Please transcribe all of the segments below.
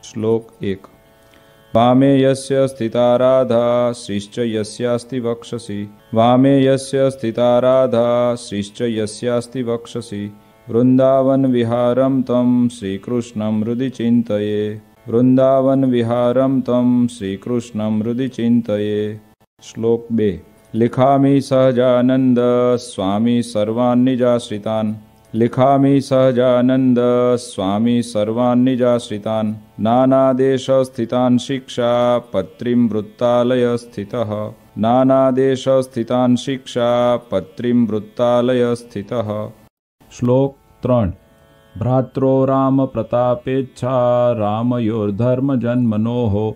श्लोक 1। वामे यस्य स्थिता राधा श्रीश्च यस्यास्ति वक्षसि। वामे यस्य स्थिता राधा श्रीश्च यस्यास्ति वक्षसि। वृंदावन विहारं तं श्रीकृष्णं हृदि चिन्तये। वृंदावन विहारं तं श्रीकृष्णं हृदि चिन्तये। श्लोक 2। लिखामि सहजानंद स्वामी सर्वान् निजाश्रितान्। लिखामि सहजानंद स्वामी सर्वान् निजाश्रितान्। नानादेश स्थितान् शिक्षा पत्रीं वृत्तालय स्थितः। नानादेश स्थितान् शिक्षा पत्रीं वृत्तालय स्थितः। श्लोक 3। भ्रात्रो राम प्रतापेच्छा रामयोर्धर्म जन्मनोः।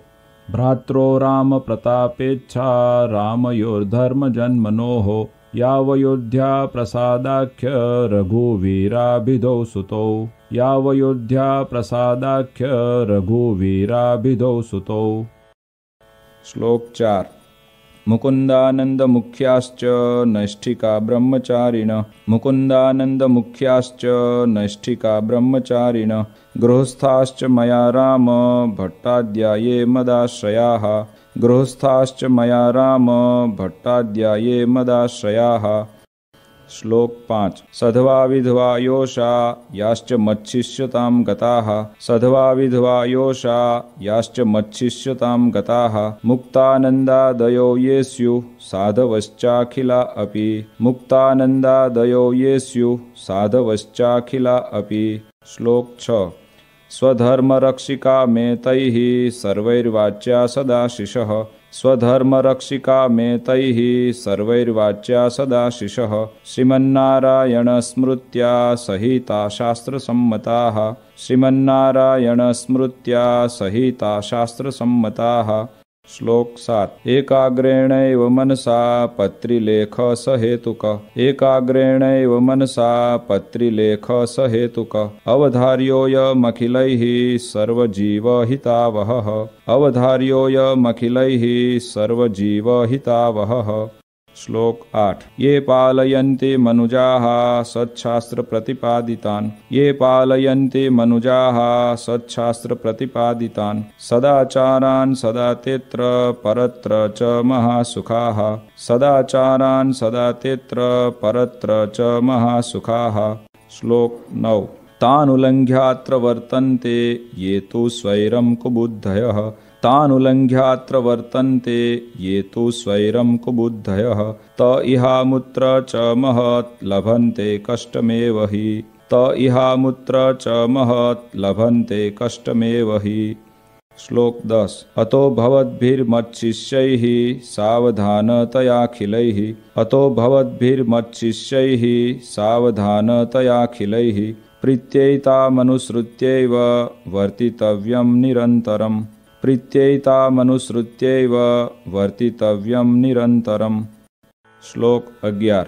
भ्रात्रो राम प्रतापेच्छा रामयोर्धर्म जन्मनोः। यावयोध्या प्रसादाख्य रघुवीराभिधौ सुतौ। यावयोध्या प्रसादाख्य रघुवीराभिधौ सुतौ। श्लोक 4। मुकुंदानंद मुख्याश्च नैष्ठिका ब्रह्मचारिण। मुकुंदानंद मुख्याश्च नैष्ठिका ब्रह्मचारिण। गृहस्थाश्च मया राम भट्टाद्या ये मदाश्रयाः। गृहस्थाश्च मया राम भट्टाद्या ये मदाश्रयाः। श्लोक 5। सधवा विधवा योषा याश्च मच्छिष्यतां गताः। सधवा विधवा योषा याश्च मच्छिष्यतां गताः। मुक्तानन्दादयो ये स्युः साधवश्चाखिला अपि। मुक्तानन्दादयो ये स्युः साधवश्चाखिला अपि। श्लोक 6। स्वधर्मरक्षिका मे तैः सर्वैर्वाच्या सदाशिषः। स्वधर्मरक्षिका मे तैः सर्वैर्वाच्या सदाशिषः। श्रीमन्नारायणस्मृत्या सहिता शास्त्रसम्मताः। श्रीमन्नारायणस्मृत्या सहिता शास्त्रसम्मताः। श्लोक 7। एकाग्रेणैव मनसा पत्रिलेख सहेतुक। एकाग्रेणैव मनसा पत्रिलेख सहेतुक। अवधार्योऽयमखिलैः सर्वजीवहितावहः। अवधार्योऽयमखिलैः सर्वजीवहितावहः। श्लोक 8। ये पालयन्ति मनुजाः सच्छास्त्र प्रतिपादितान्। ये पालयन्ति मनुजाः सच्छास्त्र प्रतिपादितान्। सदाचारान् सदा तेत्र परत्र च महासुखाः। सदाचारान् सदा तेत्र परत्र च महासुखाः। श्लोक 9। तानुलङ्घ्यात्र वर्तन्ते ये तु स्वैरं कुबुद्धयः। तानुलङ्घ्यात्र वर्तन्ते ये तु स्वैरं कुबुद्धयः। त इहामुत्र च महत् लभन्ते कष्टमेव हि। त इहामुत्र च महत् लभन्ते कष्टमेव हि। श्लोक 10। अतो भवद्भिर्मच्छिष्यैः सावधानतयाखिलैः। अतो भवद्भिर्मच्छिष्यैः सावधानतयाखिलैः। प्रीत्यैतामनुसृत्यैव वर्तितव्यं निरन्तरम्। प्रीत्यैतामनुसृत्यैव वर्तितव्यं निरन्तरम्। श्लोक 11।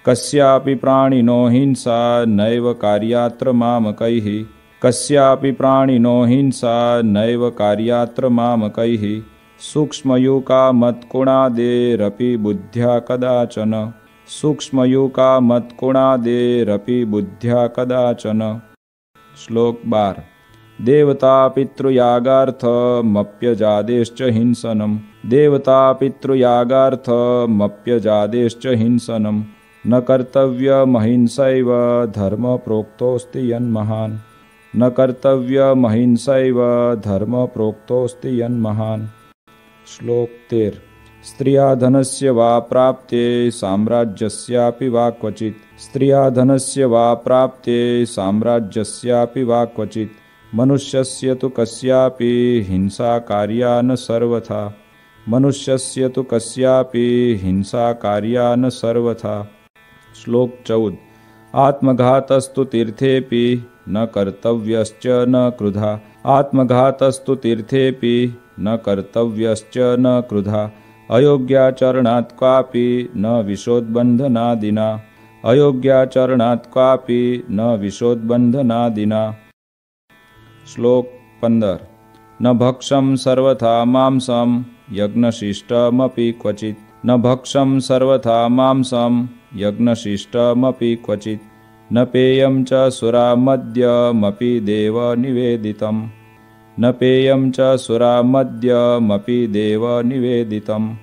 कस्यापि प्राणिनो हिंसा नैव कार्यात्र मामकैः। कस्यापि प्राणिनो हिंसा नैव कार्यात्र मामकैः। सूक्ष्मयूका मत्कुणादेरपि बुद्ध्या कदाचन। सूक्ष्मयूका मत्कुणादेरपि बुद्ध्या कदाचन। श्लोक 12। देवता पितृयागार्थमप्यजादेश्च हिंसनम्। देवता पितृयागार्थमप्यजादेश्च हिंसनम्। न कर्तव्यमहिंसैव धर्म प्रोक्तोऽस्ति यन्महान्। न कर्तव्यमहिंसैव धर्म प्रोक्तोऽस्ति यन्महान्। श्लोक 13। स्त्रिया धनस्य वा प्राप्ते साम्राज्यस्यापि वा क्वचित्। स्त्रिया धनस्य वा प्राप्ते साम्राज्यस्यापि वा क्वचित्। मनुष्यस्य तु कस्यापि हिंसा कार्या न सर्वथा। मनुष्यस्य तु कस्यापि हिंसा कार्या न सर्वथा। श्लोक 14। आत्मघातस्तु तीर्थेऽपि न कर्तव्यश्च न क्रुधा। आत्मघातस्तु तीर्थेऽपि न कर्तव्यश्च न क्रुधा। अयोग्याचरणात् क्वापि न विषोद्बन्धनादिना। अयोग्याचरणात् क्वापि न विषोद्बन्धनादिना। श्लोक 15। न भक्षं सर्वथा मांसं यज्ञशिष्टमपि क्वचित्। न भक्षं सर्वथा मांसं यज्ञशिष्टमपि क्वचित्। न पेयं च सुरामद्यमपि देव निवेदितम्। न पेयं च सुरामद्यमपि देव निवेदितम्।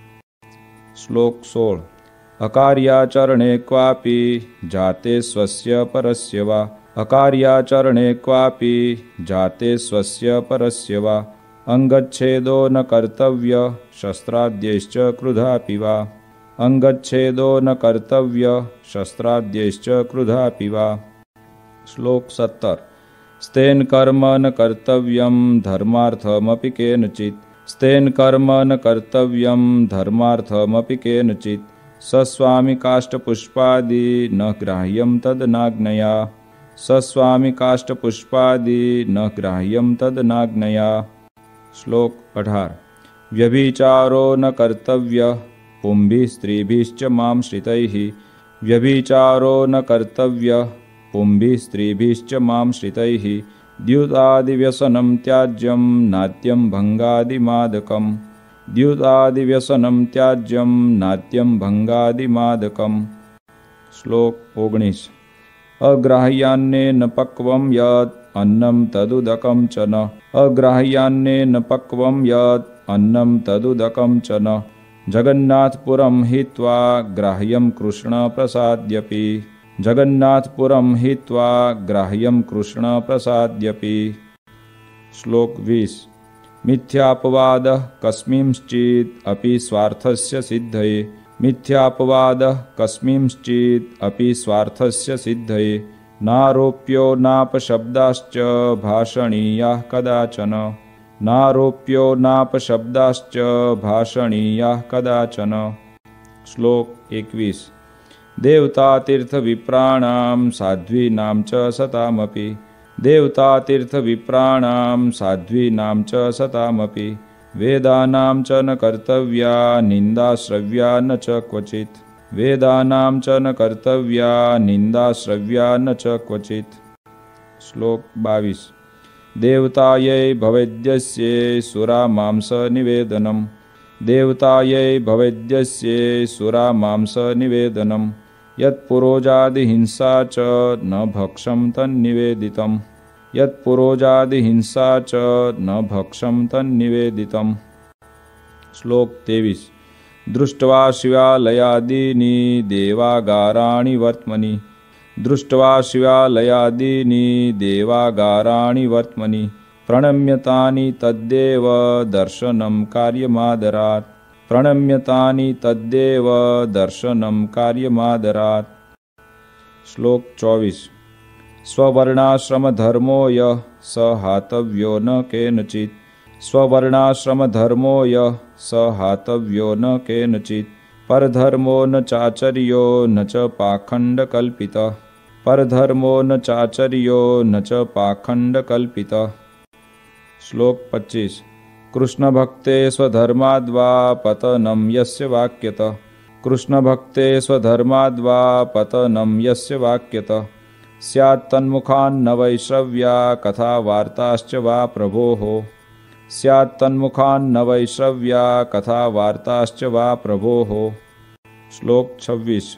श्लोक 16। अकार्याचरणे क्वापि जाते स्वस्य परस्य वा अकार्याचरणे क्वापि जाते स्वस्य परस्य वा अंगच्छेदो न कर्तव्य शस्त्राद्यैश्च क्रुधापि वा अंगच्छेदो न कर्तव्य शस्त्राद्यैश्च क्रुधापि वा। श्लोक 17। स्तेन कर्म न कर्तव्यं धर्मार्थमपि केनचित् स्तेन कर्म न कर्तव्यं धर्मार्थमपि केनचित् सस्वामि काष्ठपुष्पादि न ग्राह्यं तदनाज्ञया सस्वामि काष्ठपुष्पादि न ग्राह्यं तदनाज्ञया। श्लोक 18। व्यभिचारो न कर्तव्य पुंभिः स्त्रीभिश्च मां श्रितैः व्यभिचारो न कर्तव्य पुंभिः स्त्रीभिश्च मां श्रितैः द्युतादिव्यसनं त्याज्यं नात्यं भंगादिमादकम् द्युतादिव्यसनं त्याज्यं नात्यं भंगादिमादकम्। श्लोक 19। अग्राह्यान्नेन पक्वं यत् अन्नं तदुदकं च न अग्राह्यान्नेन पक्वं यत् अन्नं तदुदकं च न जगन्नाथपुरं हित्वा ग्राह्यं कृष्ण प्रसाद्यपि जगन्नाथपुरं हित्वा ग्राह्यं कृष्ण प्रसाद्यपि। श्लोक 20। मिथ्यापवादः कस्मिंश्चित् अपि स्वार्थस्य सिद्धये मिथ्यापवादः कस्मिंश्चित् अपि स्वार्थस्य सिद्धये नारोप्यो नापशब्दाश्च भाषणीयाः कदाचन नारोप्यो नापशब्दाश्च भाषणीयाः कदाचन। श्लोक 21। देवतातीर्थविप्राणां साध्वीनां च सतामपि देवतातीर्थविप्राणां साध्वीनां च सतामपि वेदानां च न कर्तव्या निन्दाश्रव्या न च क्वचित् वेदानां च न कर्तव्या निन्दाश्रव्या न च क्वचित्। श्लोक 22। देवतायै भवेद्यस्ये सुरामांस निवेदनम् देवतायै भवेद्यस्ये सुरामांस निवेदनम् यत्पुरोजादिहिंसा च न भक्षं तन्निवेदितम् यत्पुरोजादिहिंसा च न भक्षं तन्निवेदितम्। श्लोक 23। दृष्ट्वा शिवालयादीनि देवागाराणि वर्त्मनि दृष्ट्वा शिवालयादीनि देवागाराणि वर्त्मनि प्रणम्यतानि तद्देव दर्शनं कार्यमादरात् प्रणम्यतानि तद्देव दर्शनं कार्यमादरात्। श्लोक 24। स्ववर्णाश्रमधर्मो यः स हातव्यो न केनचित् स्ववर्णाश्रमधर्मो यः स हातव्यो न केनचित् परधर्मो न चाचर्यो न च पाखण्डकल्पितः परधर्मो न चाचर्यो न च पाखण्डकल्पितः। श्लोक 25। कृष्णभक्ते स्वधर्माद्वा पतनं यस्य वाक्यतः कृष्णभक्ते स्वधर्माद्वा पतनं यस्य वाक्यतः स्यात् तन्मुखान्न वैश्रव्या कथा वार्ताश्च वा प्रभोः स्यात् तन्मुखान्न वैश्रव्या कथा वार्ताश्च वा प्रभोः। श्लोक 26।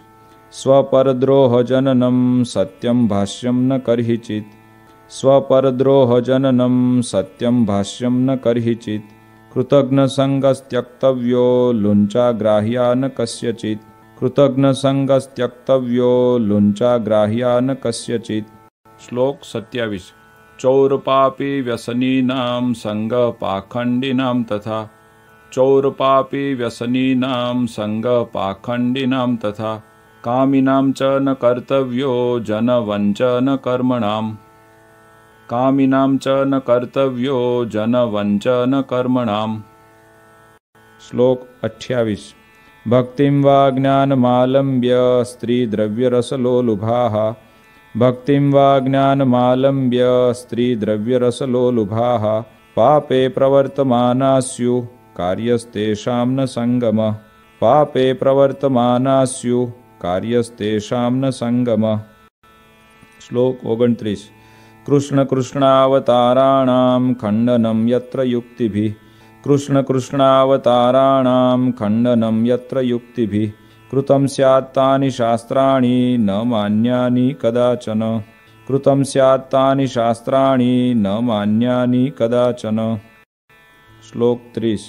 स्वपरद्रोहजननं सत्यं भाष्यं न कर्हिचित् स्वपरद्रोहजननं सत्यं भाष्यं न कर्हिचित् कृतघ्नसङ्गस्त्यक्तव्यो लुञ्चाग्राह्या न कस्यचित् कृतघ्नसङ्गस्त्यक्तव्यो लुञ्चाग्राह्या न कस्यचित्। श्लोक 27। चौरपापी व्यसनीनां संगः पाखण्डिनां तथा चौरपापी व्यसनीनां संगः पाखण्डिनां तथा कामिनां च न कर्तव्यो जनवञ्चन कर्मणां कामिनां च न कर्तव्यो जनवञ्चन कर्मणां। श्लोक 28। भक्तिं वा ज्ञानमालम्ब्य स्त्रीद्रव्यरसलोलुभाः भक्तिं वा ज्ञानमालम्ब्य स्त्रीद्रव्यरसलोलुभाः पापे प्रवर्तमाना स्युः कार्यस्तेषां न संगमः पापे प्रवर्तमाना स्युः कार्यस्तेषां न संगमः। श्लोक 29। कृष्ण कृष्णावताराणां खण्डनं यत्र युक्तिभिः कृष्ण कृष्णावताराणां खण्डनं यत्र युक्तिभिः कृतं स्यात् तानि शास्त्राणि न मान्यानि कदाचन कृतं स्यात् तानि शास्त्राणि न मान्यानि कदाचन। श्लोक 30।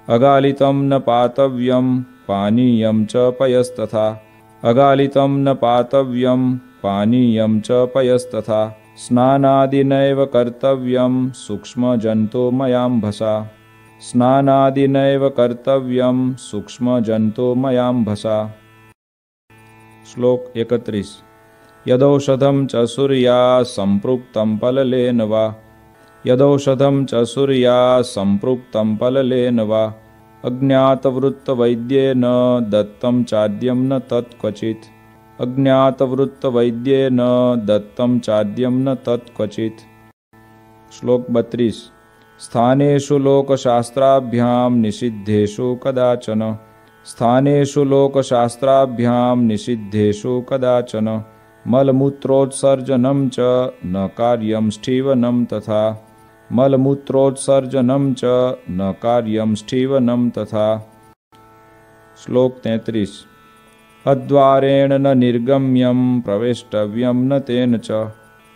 अगालितं न पातव्यं पानीयं च पयस्तथा। अगालितं न पातव्यं पानीयं च पयस्तथा। स्नानादिनैव कर्तव्यं सूक्ष्मजन्तोमयाम्भसा। स्नानादिनैव कर्तव्यं सूक्ष्मजन्तोमयाम्भसा। श्लोक 31। यदौषधं च सूर्या सम्पृक्तं पललेन वा। यदौषधं च सूर्या सम्पृक्तं पललेन वा। अज्ञातवृत्तवैद्येन दत्तं चाद्यं न तत्क्वचित्। अज्ञातवृत्तवैद्येन दत्तं चाद्यं न तत्क्वचित्। श्लोक 32। स्थानेषु लोकशास्त्राभ्यां निषिद्धेषु कदाचन। स्थानेषु लोकशास्त्राभ्यां निषिद्धेषु कदाचन। मलमूत्रोत्सर्जनं च न कार्यं स्ठीवनं तथा। मलमूत्रोत्सर्जनं च न कार्यं स्ठीवनं तथा। श्लोक 33। अद्वारेण न निर्गम्यं प्रवेष्टव्यं न तेन च।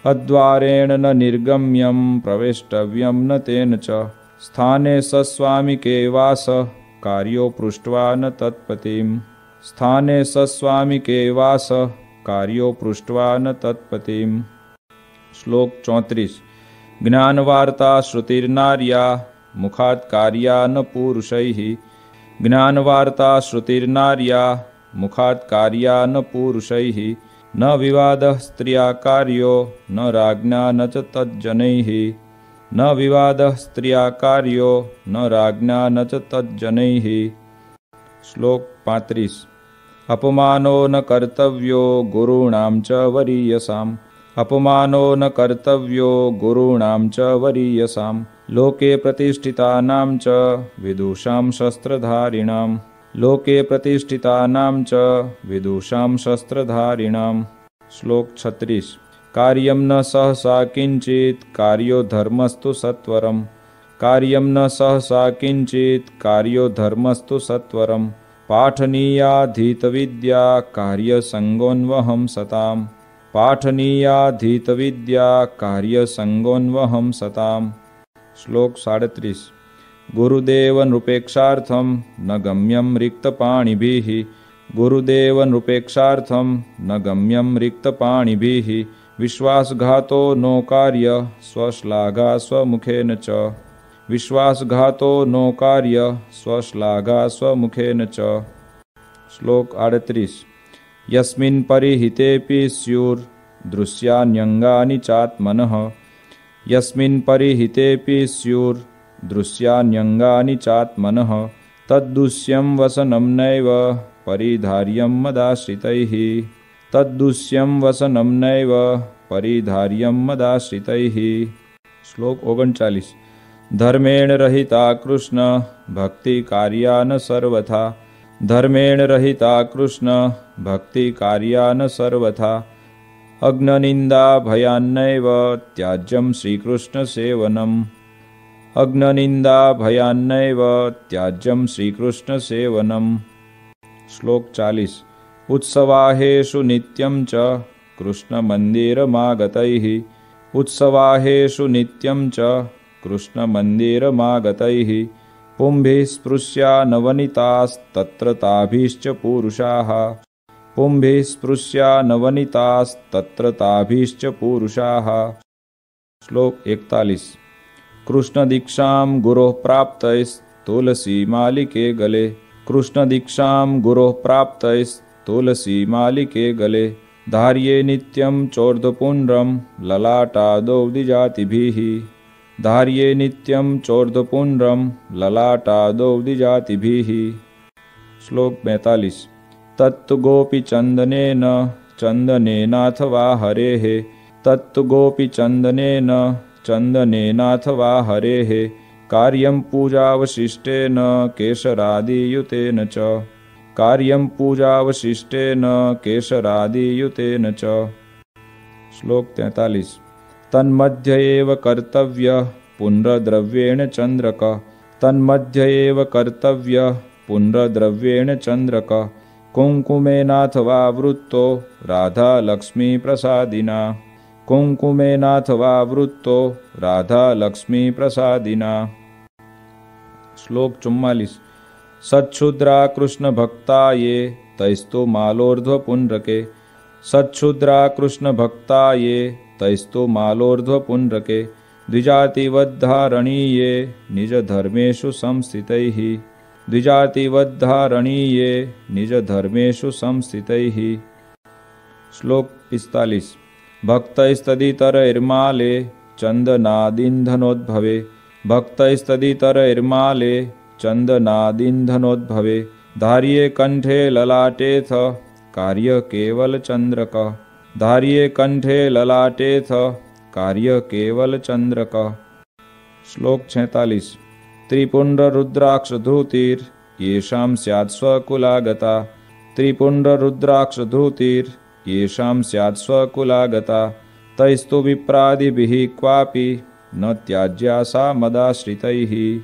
अद्वारेण न निर्गम्यं प्रवेष्टव्यं न तेन च। स्थाने सस्वामिके वास कार्यो पृष्ट्वा न तत्पतिम्। स्थाने सस्वामिके वास कार्यो पृष्ट्वा न तत्पतिम्। श्लोक 34। ज्ञानवार्ता श्रुतिर्नार्या मुखात् कार्या न पुरुषैः। ज्ञानवार्ता श्रुतिर्नार्या मुखात् कार्या न पुरुषैः। न विवादः स्त्रिया कार्यो न राज्ञा न च तज्जनैः। न विवादः स्त्रिया कार्यो न राज्ञा न च तज्जनैः। श्लोक 35। अपमानो न कर्तव्यो गुरूणां च वरीयसाम्। अपमानो न कर्तव्यो गुरूणां च वरीयसाम्। लोके प्रतिष्ठितानां च विदुषां शस्त्रधारिणां। लोके प्रतिष्ठितानां च विदुषां शस्त्रधारिणां। श्लोक 36। कार्यं न सहसा किंचित् कार्यो धर्मस्तु सत्वरम्। कार्यं न सहसा किंचित् कार्यो धर्मस्तु सत्वरम्। पाठनीयाधीतविद्या कार्यसंगोन्वहं सताम्। पाठनीयाधीतविद्या कार्यसंगोन्वहं सताम्। श्लोक 37। गुरुदेव नृपेक्षार्थं न गम्यं रिक्तपाणिभिः। गुरुदेव नृपेक्षार्थं न गम्यं रिक्तपाणिभिः। विश्वासघातो नो कार्य स्वश्लाघा स्वमुखेन च। विश्वासघातो नो कार्य स्वश्लाघा स्वमुखेन च। श्लोक 38। यस्मिन् परिहितेऽपि स्युर्दृश्यान्यङ्गानि चात्मनः। यस्मिन् परिहितेऽपि स्युर्दृश्यान्यङ्गानि चात्मनः। तद्दुष्यं वसनं नैव परिधार्यं मदाश्रितैः। तद्दुष्यं वसनं नैव परिधार्यं मदाश्रितैः। श्लोक 39। धर्मेण रहिता कृष्ण भक्ति कार्या न सर्वथा। धर्मेण रहिता कृष्ण भक्ति कार्या न सर्वथा। अग्ननिंदा भयान्नैव त्याज्यं श्रीकृष्ण सेवनम्। अग्ननिंदा भयान्नैव त्याज्यं श्रीकृष्ण सेवनम्। श्लोक 40। उत्सवाहेषु नित्यं च कृष्णमन्दिरमागतैः। उत्सवाहेषु नित्यं च कृष्णमन्दिरमागतैः। पुंभिः स्पृश्या नवनीतास्तत्र ताभिश्च पुरुषाः। पुंभिः स्पृश्या नवनीतास्तत्र ताभिश्च पुरुषाः। श्लोक 41। कृष्णदीक्षां गुरोः प्राप्तैस्तुलसीमालिके गले। कृष्णदीक्षां गुरोः प्राप्तैस्तुलसीमालिके गले। धार्ये नित्यं चोर्ध्वपुण्ड्रं ललाटादौ द्विजातिभिः। धार्ये नित्यं चोर्ध्वपुण्ड्रं ललाटादौ द्विजातिभिः। श्लोक 42। तत्तु गोपीचन्दनेन चन्दनेनाथवा हरेः। तत्तु गोपीचन्दनेन चन्दनेनाथवा हरेः। कार्यं पूजावशिष्टेन केशरादियुतेन च। कार्यं पूजावशिष्टेन केशरादियुतेन च। श्लोक 43। तन्मध्य एव कर्तव्य पुण्ड्रद्रव्येण चन्द्रक। तन्मध्य एव कर्तव्य पुण्ड्रद्रव्येण चन्द्रक। कुङ्कुमेनाथवा वृत्तो राधा लक्ष्मी प्रसादिना। कुङ्कुमेनाथवा वृत्तो राधा लक्ष्मी प्रसादिना। श्लोक 44। सच्छुद्रा कृष्ण भक्ता ये तैस्तो मालोर्ध्व पुण्ड्रके। सच्छुद्रा कृष्ण भक्ता ये तैस्तो मालोर्ध्व पुण्ड्रके। द्विजातिवद्धारणीये निज धर्मेषु संस्थितैः। द्विजातिवद्धारणीये निज धर्मेषु संस्थितैः। श्लोक 45। भक्तैस्तदितरैर्माले चन्दनादिन्धनोद्भवे। भक्तैस्तदितरैर्माले चन्दनादिन्धनोद्भवे। धार्ये कंठे ललाटेथ कार्य केवल चंद्रक। धार्ये कंठे ललाटेथ कार्य केवल चंद्रक। श्लोक 46। त्रिपुंड्र रुद्राक्ष धृतिर येषां स्यात् स्वकुलागता। त्रिपुंड्र रुद्राक्ष धृतिर येषां स्यात् स्वकुलागता। तैस्तु विप्रादिभिः क्वापि न त्याज्या सा मदाश्रितैः।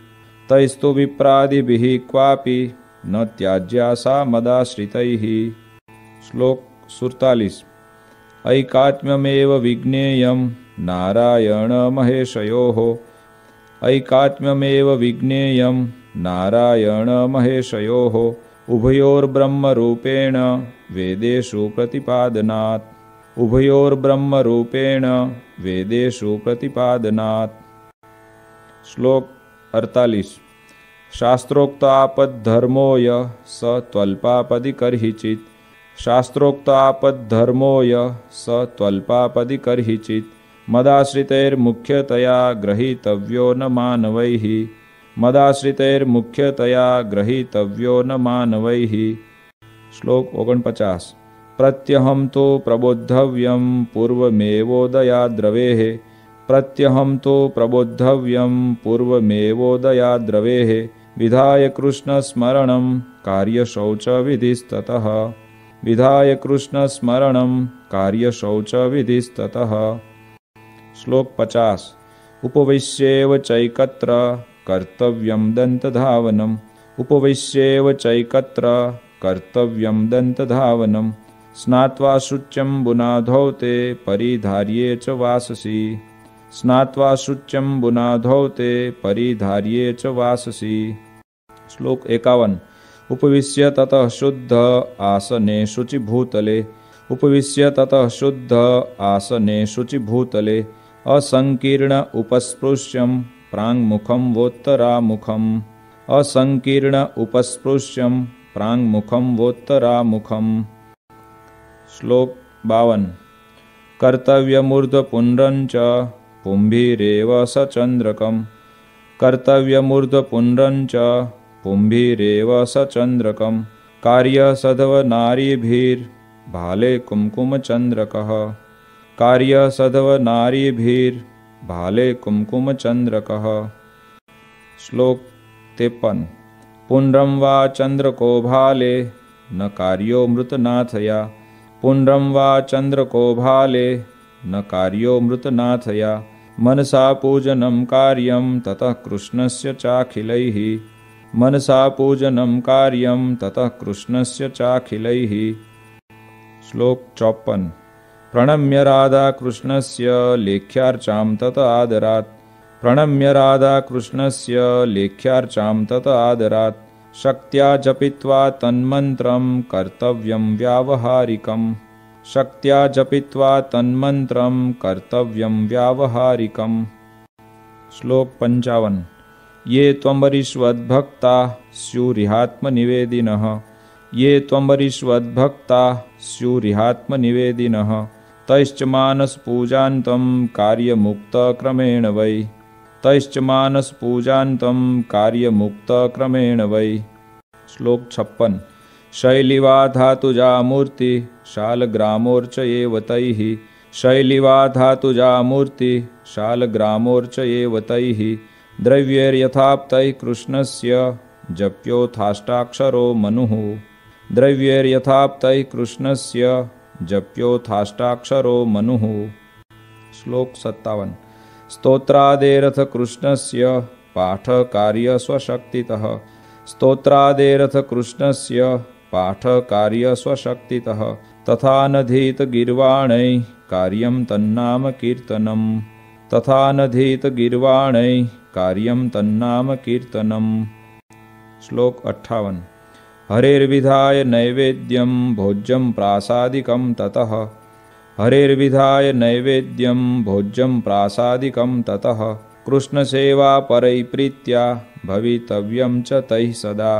तैस्तु विप्रादिभिः क्वापि न त्याज्या सा मदाश्रितैः। श्लोक 47। ऐकात्म्यमेव विज्ञेयं नारायण महेशयोः। ऐकात्म्यमेव विज्ञेयं नारायण महेशयोः। उभयोर्ब्रह्मरूपेण वेदेषु प्रतिपादनात्। उभयोर्ब्रह्मरूपेण वेदेषु प्रतिपादनात्। श्लोक 48। शास्त्रोक्तापद्धर्मो यः स त्वल्पापदि कर्हिचित्। शास्त्रोक्तापद्धर्मो यः स त्वल्पापदि कर्हिचित्। मदाश्रितैर्मुख्यतया ग्रहीतव्यो न मानवैः। मदाश्रितैर्मुख्यतया ग्रहीतव्यो न मानवैः। श्लोक 49। प्रत्यहं तो प्रबोद्धव्यं पूर्वमेवोदयाद्रवेः। प्रत्यहं तो प्रबोद्धव्यं पूर्वमेवोदयाद्रवेः। विधाय कृष्णस्मरणं कार्यशौचविधिस्ततः। विधाय कृष्णस्मरणं कार्यशौचविधिस्ततः। श्लोक 50। उपविश्येव चैकत्र कर्तव्यं दन्तधावनम्। उपविश्येव चैकत्र कर्तव्यं दन्तधावनम्। स्नात्वा शुच्यं बुनाधौ ते परिधार्ये च वाससि। स्नात्वा शुच्यं बुनाधौ ते परिधार्ये च वाससि। श्लोक 51। उपविश्य ततः शुद्ध आसने शुचिभूतले। उपविश्य ततः शुद्ध आसने शुचिभूतले। असंकीर्ण उपस्पृश्यं प्राङ्मुखं वोत्तरामुखम्। असंकीर्ण उपस्पृश्यं प्राङ्मुखं वोत्तरामुखम्। श्लोक 52। कर्तव्यमूर्ध्वपुण्ड्रं च पुंभिरेव सचन्द्रकम्। कर्तव्यमूर्ध्वपुण्ड्रं च पुंभिरेव सचन्द्रकम्। कार्यसधवनारीभिर्भाले कुङ्कुमचन्द्रकः। कार्यसधवनारीभिर्भाले कुङ्कुमचन्द्रकः। श्लोक 53। पुण्ड्रं वा चन्द्रको भाले न कार्यो मृतनाथया। पुण्ड्रं वा चन्द्रको भाले न कार्यो मृतनाथया। मनसा पूजनं कार्यं ततः कृष्णस्य चाखिलैः। मनसा पूजनं कार्यं ततः कृष्णस्य चाखिलैः। श्लोक 54। प्रणम्य राधा कृष्णस्य लेख्यार्चां तत आदरात्। प्रणम्य राधा कृष्णस्य लेख्यार्चां तत आदरात्। शक्त्या जपित्वा तन्मन्त्रं कर्तव्यं व्यावहारिकम्। शक्त्या जपित्वा तन्मन्त्रं कर्तव्यं व्यावहारिकम्। श्लोक 55। ये त्वम्बरीष्वद्भक्ता स्युरिहात्मनिवेदिनः। ये त्वम्बरीष्वद्भक्ता स्युरिहात्मनिवेदिनः। तैश्च मानसपूजान्तं कार्यमुक्तक्रमेण वै। तैश्च मानसपूजान्तं कार्यमुक्तक्रमेण वै। श्लोक 56। शैलिवा धातुजा मूर्ति शालग्रामोर्चयेव तैः। शैलिवा धातुजा मूर्ति शालग्रामोर्चयेव तैः। द्रव्यैर्यथाप्तैः कृष्णस्य जप्योथाष्टाक्षरो मनुः। द्रव्यैर्यथाप्तैः कृष्णस्य जप्योथाष्टाक्षरो मनुः। श्लोक 57। स्तोत्रादेरथ कृष्णस्य पाठकार्य स्वशक्तितः। स्तोत्रादेरथ कृष्णस्य पाठकार्य स्वशक्तितः। तथा नधीत गीर्वाणैः कार्यं तन्नाम कीर्तनम् तथा नधीत गीर्वाणैः कार्यं तन्नाम कीर्तनम्। श्लोक 58। हरेर्विधाय नैवेद्यं भोज्यं प्रासादिकं ततः हरेर्विधाय नैवेद्यं भोज्यं प्रासादिकं ततः कृष्णसेवा परैप्रीत्या भवितव्यं च तैः सदा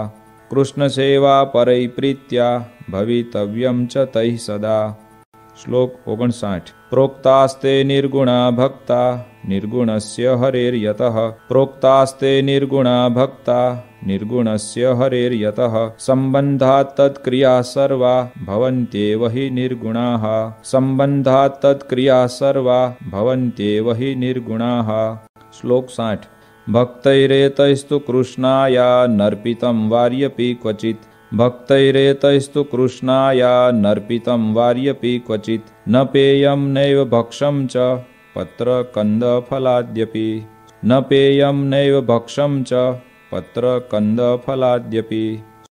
कृष्णसेवा परैप्रीत्या भवितव्यं च तैः सदा। श्लोक 59। प्रोक्तास्ते निर्गुणा भक्ता निर्गुणस्य हरेर्यतः प्रोक्तास्ते निर्गुणा भक्ता निर्गुणस्य हरेर्यतः सम्बन्धात् तत्क्रियाः सर्वा भवन्त्येव हि निर्गुणाः सम्बन्धात् तत्क्रियाः सर्वा भवन्त्येव हि निर्गुणाः। श्लोक 60। भक्तैरेतैस्तु कृष्णाया नर्पितं वार्यपि क्वचित् भक्तैरेतैस्तु कृष्णाया नर्पितं वार्यपि क्वचित् न पेयं नैव भक्षं च पत्रकन्दफलाद्यपि न पेयं नैव भक्षं च पत्रकन्दफलाद्यपि।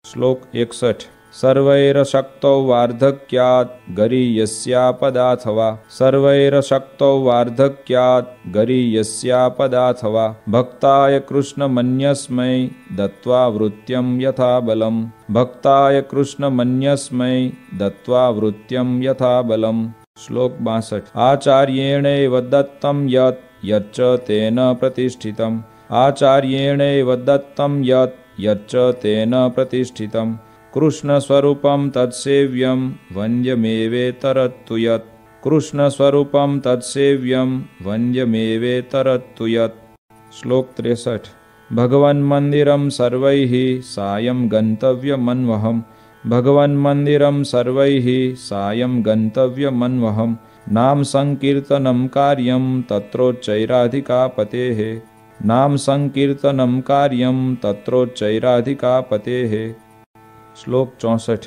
श्लोक 61। सर्वैरशक्तौ वार्धक्यात् गरीयस्यापदाथवा सर्वैरशक्तौ वार्धक्यात् गरीयस्यापदाथवा भक्ताय कृष्णमन्यस्मै दत्त्वा वृत्यं यथा बलम् भक्ताय कृष्णमन्यस्मै दत्त्वा वृत्यं यथा बलम्। श्लोक 62। आचार्येणैव दत्तं यत् यच्च तेन प्रतिष्ठितम् आचार्येणैव दत्तं यत् यच्च तेन प्रतिष्ठितम् कृष्णस्वरूपं तत्सेव्यं वन्द्यमेवेतरत्तु यत् कृष्णस्वरूपं तत्सेव्यं वन्द्यमेवेतरत्तु यत्। श्लोक 63। भगवन्मन्दिरं सर्वैः सायं गन्तव्यमन्वहम् भगवन्मन्दिरं सर्वैः सायं गन्तव्यमन्वहम् नाम संकीर्तनं कार्यं तत्रोच्चैराधिकापतेः नाम संकीर्तनं कार्यं तत्रोच्चैराधिकापतेः। श्लोक 64।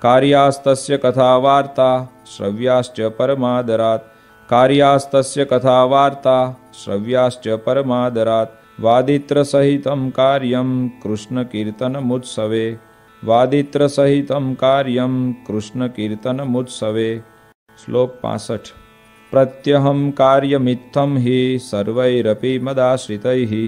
कार्यास्तस्य कथावार्ता श्रव्याश्च परमादरात् कार्यास्तस्य कथावार्ता श्रव्याश्च परमादरात् वादित्रसहितं कार्यं कृष्णकीर्तनमुत्सवे वादित्रसहितं कार्यं कृष्णकीर्तनमुत्सवे। श्लोक 65। प्रत्यहं कार्यमित्थं हि सर्वैरपि मदाश्रितैः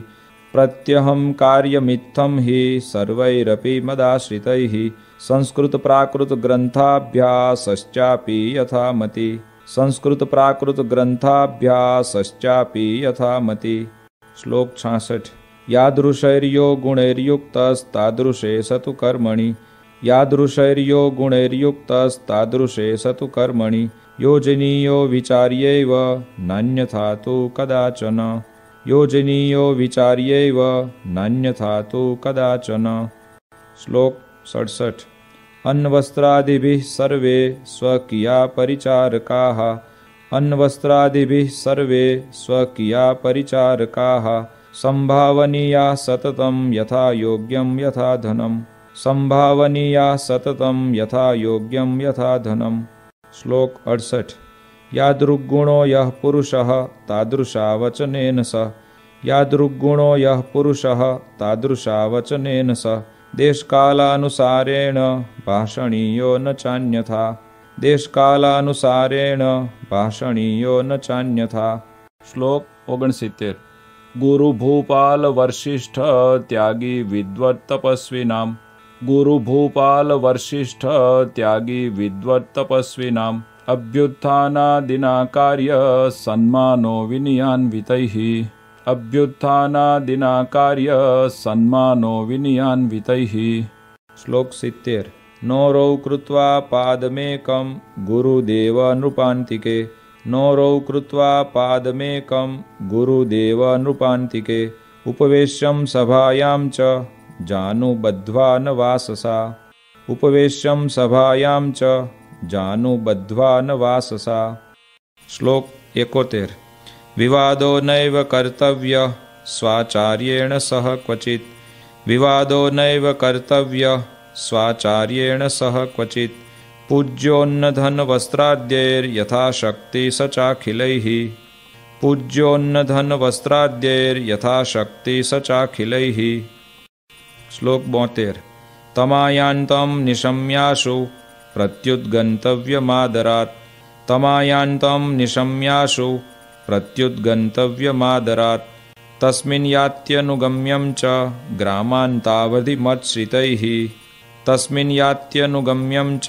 प्रत्यहं कार्यमित्थं हि सर्वैरपि मदाश्रितैः संस्कृतप्राकृतग्रन्थाभ्यासश्चापि यथामति संस्कृतप्राकृतग्रन्थाभ्यासश्चापि यथामति। श्लोक 66। यादृशैर्यो गुणैर्युक्तस्तादृशे स तु कर्मणि यादृशैर्यो गुणैर्युक्तस्तादृशे स तु कर्मणि योजनीयो विचार्यैव नान्यथा तु कदाचन योजनीयो विचार्यैव नान्यथा तु कदाचन। श्लोक 67। अन्नवस्त्रादिभिः सर्वे स्वकीया परिचारकाः अन्नवस्त्रादिभिः सर्वे स्वकीया परिचारकाः संभावनीया सततं यथा योग्यं यथा धनम् संभावनीया सततं यथा योग्यं यथा धनम्। श्लोक 68। यादृग्गुणो यः पुरुषः तादृशा वचनेन स यादृग्गुणो यः पुरुषः तादृशा वचनेन स देशकालानुसारेण भाषणीयो न चान्यथा देशकालानुसारेण भाषणीयो न चान्यथा। श्लोक 69। गुरुभूपाल वशिष्ठ त्यागी विद्वत् तपस्विनाम् गुरुभूपाल वशिष्ठ त्यागी विद्वत् तपस्विनाम् अभ्युत्थानादिना कार्य सन्मानो विनयान्वितैः अभ्युत्थानादिना कार्य सन्मानो विनयान्वितैः। श्लोक 70। नोरौ कृत्वा पादमेकं गुरुदेव नृपान्तिके नोरौ कृत्वा पादमेकं गुरुदेव नृपान्तिके उपवेश्यं सभायां च जानुबद्ध्वा न वाससा उपवेश्यं सभायां च जानुबद्ध्वा न वाससा। श्लोक 71। विवादो नैव कर्तव्यः स्वाचार्येण सह क्वचित् विवादो नैव कर्तव्यः स्वाचार्येण सह क्वचित् पूज्योन्नधनवस्त्राद्यैर्यथाशक्ति स चाखिलैः पूज्योन्नधनवस्त्राद्यैर्यथाशक्ति स चाखिलैः। श्लोक 72। तमायान्तं निशम्याशु प्रत्युद्गन्तव्यमादरात् तमायान्तं निशम्याशु प्रत्युद्गन्तव्यमादरात् तस्मिन् यात्यनुगम्यं च ग्रामान्तावधिमत्श्रितैः तस्मिन् यात्यनुगम्यं च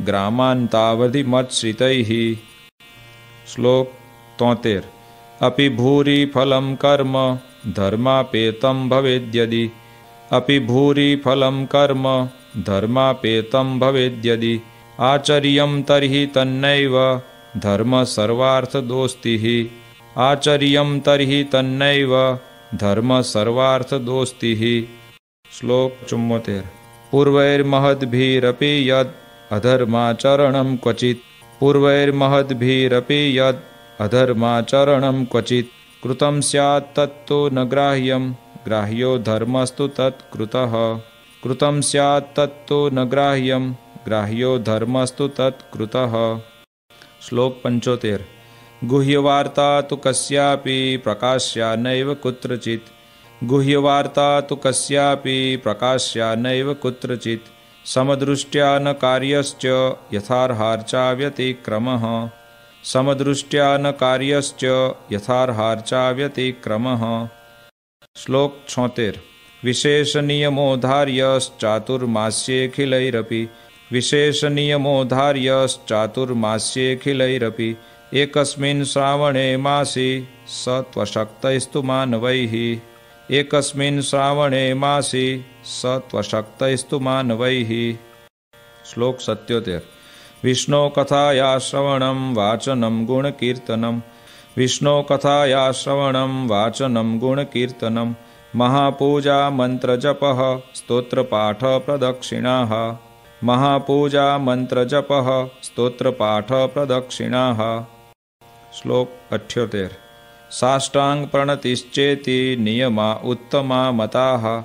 ग्रामान्तावधिमत्श्रितैः। श्लोक 73। अपि भूरि फलं कर्म धर्मापेतं भवेद्यदि अपि भूरि फलं कर्म धर्मापेतं भवेद्यदि आचर्यं तर्हि तन्नैव धर्म सर्वार्थदोस्तिः आचर्यं तर्हि तन्नैव धर्म सर्वार्थदोस्तिः। श्लोक 74। पूर्वैर्महद्भिरपि यद् अधर्माचरणं क्वचित् पूर्वैर्महद्भिरपि यद् अधर्माचरणं क्वचित् कृतं स्यात् तत्तु न ग्राह्यं ग्राह्यो धर्मस्तु तत्कृतः कृतं स्यात् तत्तु न ग्राह्यं ग्राह्यो धर्मस्तु तत्कृतः। श्लोक 75। गुह्यवार्ता तु कस्यापि प्रकाश्या नैव कुत्रचित् गुह्यवार्ता तु कस्यापि प्रकाश्या नैव कुत्रचित् समदृष्ट्या न कार्यश्च यथार्हार्चा व्यतिक्रमः समदृष्ट्या न कार्यश्च यथार्हार्चा व्यतिक्रमः। श्लोक 76। विशेषनियमोधार्यश्चातुर्मास्येऽखिलैरपि विशेषनियमोधार्यश्चातुर्मास्येऽखिलैरपि एकस्मिन् श्रावणे मासि स त्वशक्तैस्तु मानवैः एकस्मिन् श्रावणे मासि स त्वशक्तैस्तु मानवैः। श्लोक 77। विष्णो कथाया श्रवणं वाचनं गुणकीर्तनं विष्णो कथाया श्रवणं वाचनं गुणकीर्तनं महापूजा मंत्रजपः स्तोत्रपाठ प्रदक्षिणाः महापूजा मंत्रजपः स्तोत्रपाठ प्रदक्षिणाः। श्लोक 78। साष्टांग प्रणतिश्चेति नियमा उत्तमा मताः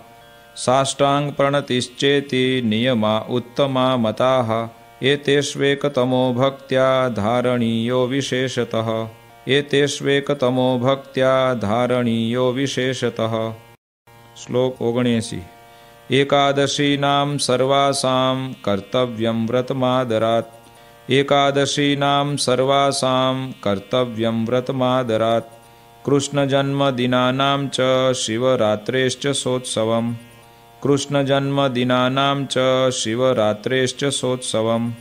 साष्टांग प्रणतिश्चेति नियमा उत्तमा मताः एतेष्वेकतमो भक्त्या धारणीयो विशेषतः एतेष्वेकतमो भक्त्या धारणीयो विशेषतः। श्लोक 79। एकादशीनां सर्वासां कर्तव्यं व्रतमादरात् एकादशीनां सर्वासां कर्तव्यं व्रतमादरात् कृष्णजन्मदिनानां च शिवरात्रेश्च सोत्सवम् कृष्णजन्मदिनानां च शिवरात्रेश्च सोत्सवम्।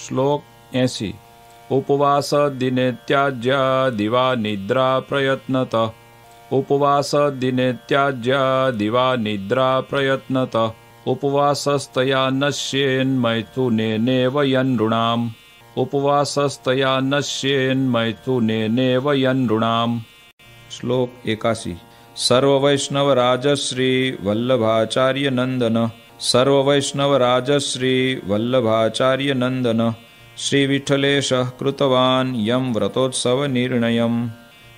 श्लोक 80। उपवास दिने त्याज्य दिवा निद्रा प्रयत्नतः उपवास दिने त्याज्य दिवा निद्रा प्रयत्नतः उपवासस्तया नश्येन्मैथुनेनेव यनृणाम् उपवासस्तया नश्येन्मैथुनेनेव यनृणाम्। श्लोक 81। सर्ववैष्णवराजश्री वल्लभाचार्य नंदन सर्ववैष्णवराजश्री वल्लभाचार्य नंदन श्रीविठ्ठलेशः कृतवान् यं व्रतोत्सवनिर्णयम्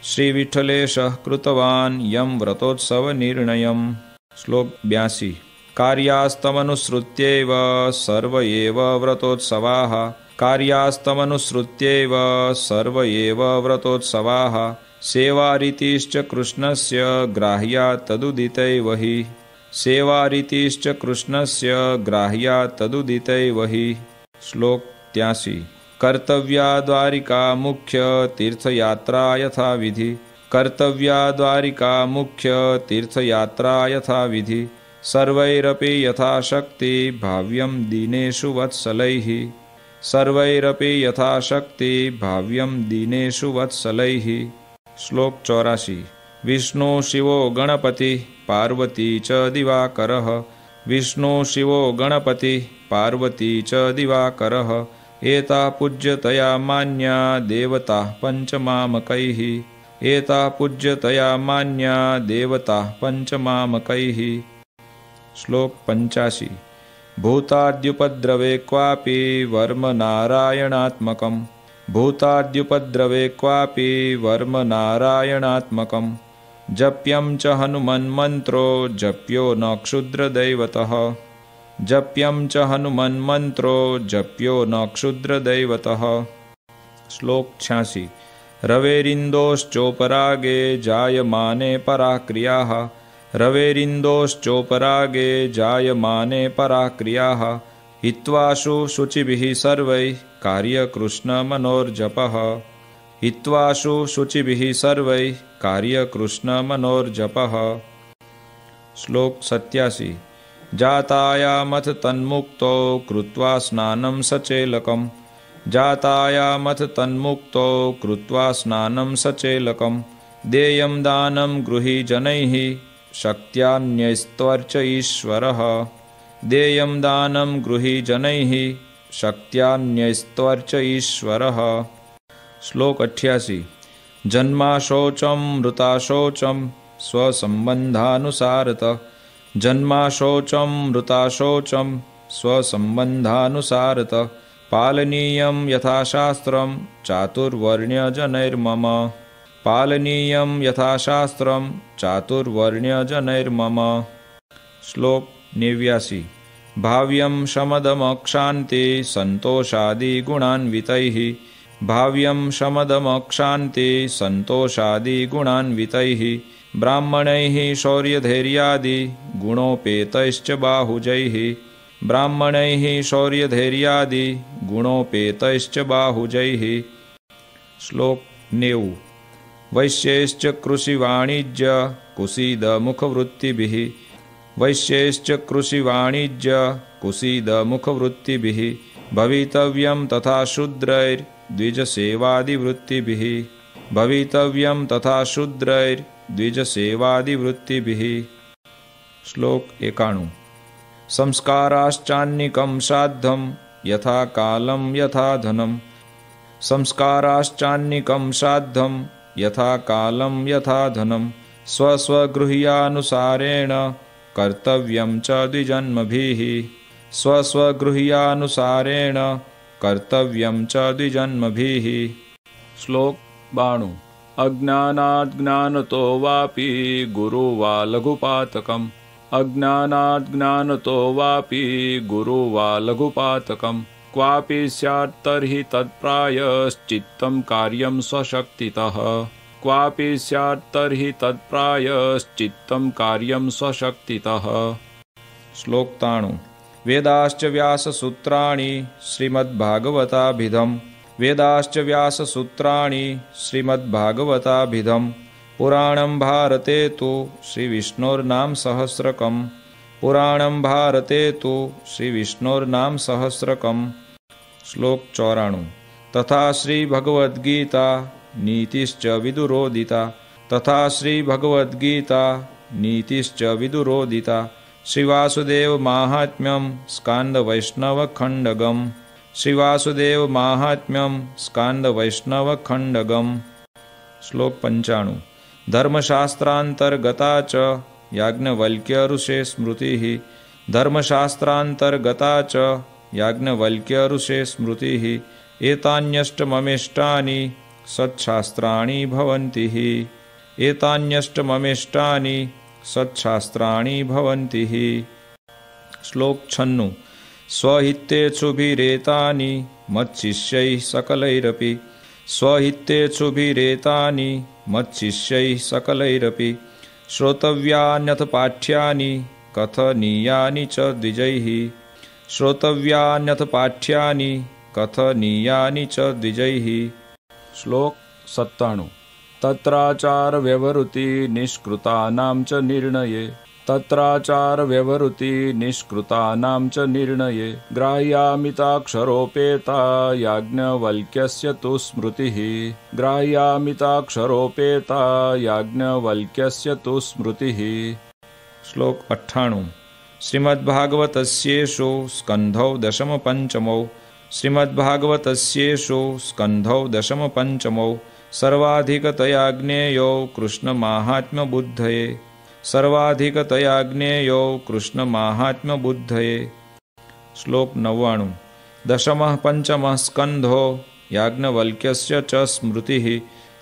श्रीविठ्ठलेशः कृतवान् यं व्रतोत्सवनिर्णयम्। श्लोक 82। कार्यास्तमनुसृत्यैव सर्व एव व्रतोत्सवाः कार्यास्तमनुसृत्यैव सर्व एव व्रतोत्सवाः सेवारीतिश्च कृष्णस्य ग्राह्या तदुदितैव हि सेवारीतिश्च कृष्णस्य ग्राह्या तदुदितैव हि। श्लोक 83। कर्तव्या द्वारिका मुख्य तीर्थयात्रा यथा विधि कर्तव्या द्वारिका मुख्य तीर्थयात्रा यथा विधि सर्वैरपि यथाशक्ति भाव्यं दीनेषु वत्सलैः सर्वैरपि यथाशक्ति भाव्यं दीनेषु वत्सलैः। श्लोक 84। विष्णु शिवो गणपति पार्वती च दिवाकरः विष्णु शिवो गणपति पार्वती च दिवाकरः एता पूज्यतया मान्या देवता पंचमामकैः एता पूज्यतया मान्या देवता पंचमामकैः। श्लोक 85। भूताद्युपद्रवे क्वापि वर्म नारायणात्मकं भूताद्युपद्रवे क्वापि वर्म नारायणात्मकं जप्यं च हनुमन्मन्त्रो जप्यो न क्षुद्रदैवतः जप्यं च हनुमन्मन्त्रो जप्यो न क्षुद्रदैवतः। श्लोक 86। रवेरिन्दोश्चोपरागे जायमाने पराक्रियाः रवेरिन्दोश्चोपरागे जायमाने पराक्रियाः हित्वाशु शुचिभिः सर्वैः कार्यकृष्णमनोर्जपः हित्वाशु शुचिभिः सर्वैः कार्यकृष्णमनोर्जपः। श्लोक 87। जातायामथ तन्मुक्तो कृत्वा स्नानं सचेलकम् जातायामथ तन्मुक्तो कृत्वा स्नानं सचेलकम् देयं दानं गृही जनैः शक्त्यान्यस्त्वर्च ईश्वरः देयं दानं गृही जनैः शक्त्यान्यस्त्वर्च ईश्वरः। श्लोक 88। जन्माशोचं मृताशोचं स्वसंबंधानुसारतः जन्माशोचं मृताशोचं स्वसंबंधानुसारतः पालनीयं यथाशास्त्रं चातुर्वर्ण्यजनैर्मम पालनीयं यथाशास्त्रं चातुर्वर्ण्यजनैर्मम। श्लोक 89। भाव्यं शमदमक्षान्ते सन्तोषादिगुणान्वितैः भाव्यं शमदमक्षान्ते सन्तोषादिगुणान्वितैः ब्राह्मणैः शौर्यधैर्यादि गुणोपेतैश्च बाहुजैः ब्राह्मणैः शौर्यधैर्यादि गुणोपेतैश्च बाहुजैः। श्लोक 90। वैश्यैश्च कृषिवाणिज्य कुसीदमुखवृत्तिभिः वैश्यैश्च कृषिवाणिज्य कुसीदमुखवृत्तिभिः भवितव्यं तथा शूद्रैर्द्विजसेवादिवृत्तिभिः भवितव्यं तथा शूद्रैर्द्विजसेवादिवृत्तिभिः। श्लोक 91। संस्काराश्चान्निकं श्राद्धं यथा कालं यथा धनं संस्काराश्चान्निकं श्राद्धं यथा कालं यथा धनं स्वस्वगृह्यानुसारेण कर्तव्यं च द्विजन्मभिः स्वस्वगृह्यानुसारेण कर्तव्यं च द्विजन्मभिः। श्लोक 92। अज्ञानात् ज्ञानतो वापि गुरु वा लघुपातकम् अज्ञानात् ज्ञानतो वापि गुरु वा लघुपातकम् क्वापि स्यात् तर्हि तत्प्रायश्चित्तं कार्यं स्वशक्तितः क्वापि स्यात् तर्हि तत्प्रायश्चित्तं कार्यं स्वशक्तितः। श्लोक 93। वेदाश्च व्याससूत्राणि श्रीमद्भागवताभिधम् वेदाश्च व्याससूत्राणि श्रीमद्भागवताभिधम् पुराणं भारते तु श्रीविष्णोर्नाम सहस्रकम् पुराणं भारते तु श्रीविष्णोर्नाम सहस्रकम्। श्लोक 94। तथा श्रीभगवद्गीता नीतिश्च विदुरोदिता तथा श्रीभगवद्गीता नीतिश्च विदुरोदिता श्रीवासुदेव माहात्म्यं स्कान्दवैष्णवखण्डकम् श्रीवासुदेव माहात्म्यं स्कान्दवैष्णवखण्डकम्। श्लोक 95। धर्मशास्त्रान्तर्गता च याज्ञवल्क्य स्मृतिः धर्मशास्त्रान्तर्गता च याज्ञवल्क्य स्मृतिः एतान्यष्टममिष्टानि सत्शास्त्राणि भवन्ति एतान्यष्टममिष्टानि सत्शास्त्राणि भवन्ति। श्लोक 96। स्वहितेषुभिरेतानि मच्शिष्यैः सकलैरपि स्वहितेषुभिरेतानि मच्शिष्यैः सकलैरपि श्रोतव्यान्यथ पाठ्यानि कथनीयानि च द्विजैः श्रोतव्यान्यथ पाठ्यानि कथनीयानि च द्विजैः। श्लोक 97। तत्राचार व्यवहृति निष्कृतानां च निर्णये तत्राचार व्यवहृति निष्कृतानां च निर्णये ग्राह्यामिताक्षरोपेता याज्ञवल्क्यस्य तु स्मृतिः ग्राह्यामिताक्षरोपेता याज्ञवल्क्यस्य तु स्मृतिः। श्लोक 98। श्रीमद्भागवतस्येषु स्कन्धौ दशमपञ्चमौ श्रीमद्भागवतस्येषु स्कन्धौ दशमपञ्चमौ सर्वाधिकतया ज्ञेयो कृष्णमाहात्म्यबुद्धये सर्वाधिकतया ज्ञेयो कृष्णमाहात्म्यबुद्धये। श्लोक 99। दशमः पंचमः स्कन्धो याज्ञवल्क्यस्य च स्मृतिः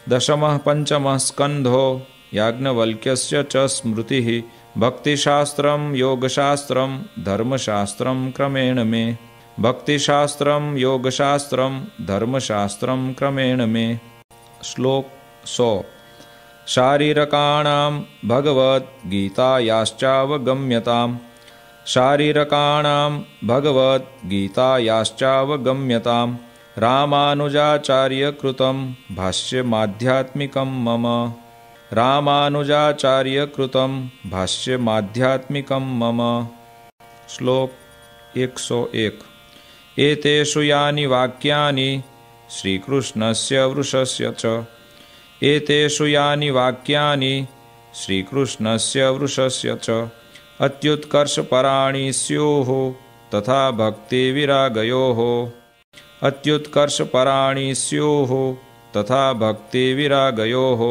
दशमः पंचमः स्कन्धो याज्ञवल्क्यस्य च स्मृतिः भक्तिशास्त्रं योगशास्त्रं धर्मशास्त्रं क्रमेण मे भक्तिशास्त्रं योगशास्त्रं धर्मशास्त्रं क्रमेण मे। श्लोक 100। शारीरकाणां भगवद्गीतायाश्चावगम्यतां शारीरकाणां भगवद्गीतायाश्चावगम्यतां रामानुजाचार्यकृतं भाष्यमाध्यात्मिकं मम रामानुजाचार्यकृतं भाष्यमाध्यात्मिकं मम। श्लोक 101। एतेषु यानि वाक्यानि श्रीकृष्णस्य वृषस्य च एतेषु यानि वाक्यानि श्रीकृष्णस्य वृषस्य च अत्युत्कर्षपराणि स्युः तथा भक्तिविरागयोः अत्युत्कर्षपराणि स्युः तथा भक्तिविरागयोः।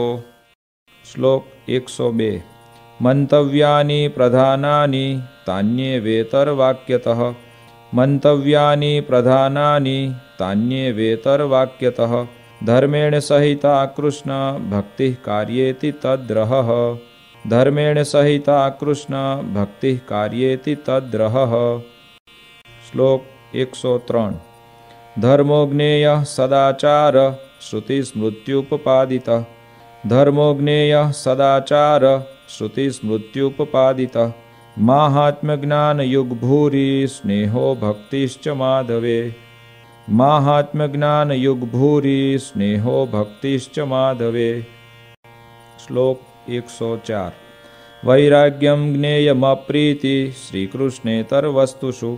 श्लोक 102। मंतव्यानि प्रधानानि तान्येवेतरवाक्यतः मंतव्यानि प्रधानानि तान्येवेतरवाक्यतः धर्मेण सहिता कृष्ण भक्ति कार्येति तद्रहः धर्मेण सहिता कृष्ण भक्ति कार्येति तद्रहः। श्लोक 103। धर्मो ज्ञेयः सदाचार श्रुतिस्मृत्युपपादितः धर्मो ज्ञेयः सदाचार श्रुतिस्मृत्युपपादितः माहात्म्यज्ञानयुग्भूरि स्नेहो भक्तिश्च माधवे माहात्म्यज्ञानयुग्भूरि स्नेहो भक्तिश्च माधवे। श्लोक 104। वैराग्यं ज्ञेयमप्रीति श्रीकृष्णेतरवस्तुषु